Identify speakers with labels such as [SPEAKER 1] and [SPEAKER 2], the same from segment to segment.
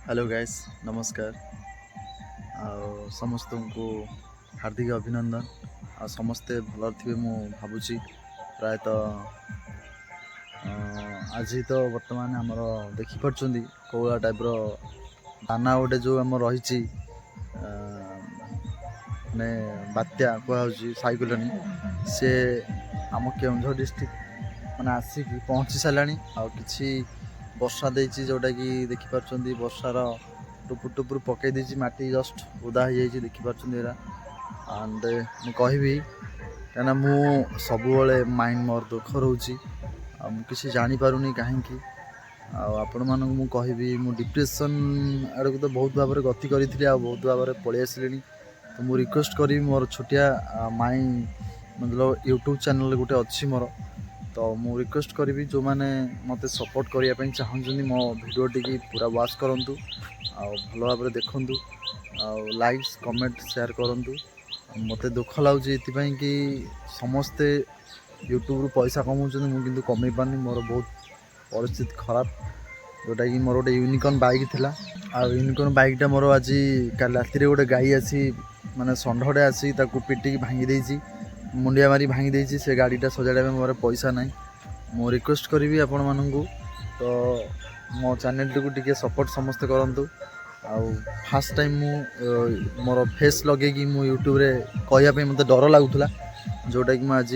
[SPEAKER 1] hello guys नमस्कार समस्त को हार्दिक अभिनंदन आ समस्ते भल थे मु भावुची प्रायतः आज तो वर्तमान आमर देखिपरि कौला टाइप दाना गोटे जो आम रही ने बात्या कहुच्छी साइक्लोन से आम केउझर डिस्ट्रिक्ट मैंने आसिक पहुँची सारा आ कि वर्षा देती जोटा कि देखिपरि वर्षार टुपुर टुपुर पकई देती माटी जस्ट उदा हो जाए देखिपरि एंड मु कहि कहीं मु सब माइंड मोर दुख रोचे किसी जापारूनी कहीं आपण मानक कहि मु डिप्रेशन आड़ को तो बहुत भाव में गति करी बहुत भाव में पलि आसिले तो मु रिक्वेस्ट करी मोर छोटिया माई मतलब यूट्यूब चैनल गोटे अच्छी मोर तो मु रिक्वेस्ट करी जो मैंने मत सपोर्ट करने चाहते मो वीडियो टी पूरा वॉच करूँ भल भाव में देखूँ लाइक्स कमेंट शेयर करूँ मत दुख लगे ये कि समस्ते यूट्यूब रु पैसा कमाऊँ मुझे कमे पानी मोर बहुत परिस्थिति खराब जोटा कि मोर गोटे यूनिकॉर्न बाइक थिला आ यूनिकॉर्न बाइकटा मोर आज काल राति गोटे गाई आसी माने षंढटे आसी पिटिकी भांगी देछि मुंडिया मारी भांगी देछि से गाड़ीटा सजाड़ा मोर पैसा ना मु रिक्वेस्ट करी आपण मानू तो मो चैनल टी सपोर्ट समस्ते करूँ फास्ट टाइम मु मोर फेस लगे मु यूट्यूब रे कहवाई मत डर लगुला जोटा कि आज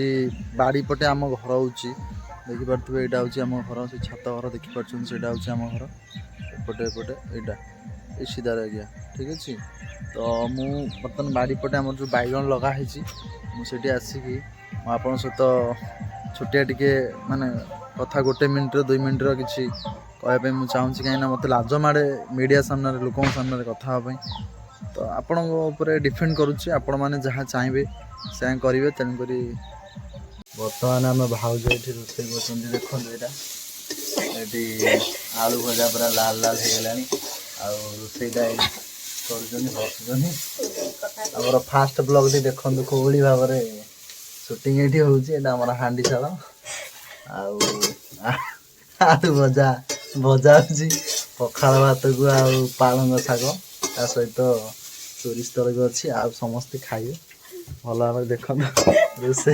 [SPEAKER 1] बाड़ी पटे आम घर हो देखिपे यहाँ हूँ आम घर से छात घर देखिपे से आम घर एपटे एपटे यहाँ सीधार आज्ञा ठीक अच्छे तो मु बर्तमान बाड़ी पटे आम जो बैगन लगाई मुझे आसिक आप सहित छोटिया टिके माने कथा गोटे मिनिट 2 मिनिट किसी कहवाई मुझे चाहूँगी कहीं मत लाज माड़े मीडिया सामने लोक सामने कथा तो आपण डिफेंड करुच्ची आपण मैंने जहाँ चाहिए से करेंगे तेणुक बर्तमान आम भाज ये रोसे कर देखो ये आलू भजा पूरा लाल लाल हो गलानी रोसईटा कर फास्ट ब्लॉग टी देखो कौली भाव में शूटिंग ये होमर हांडी शाल आलू भजा भजा पखाल भात को आलंग शाग ता सहित सोरिष तरक अच्छी आ समस्ते खाइए भल भाव देखो रोसे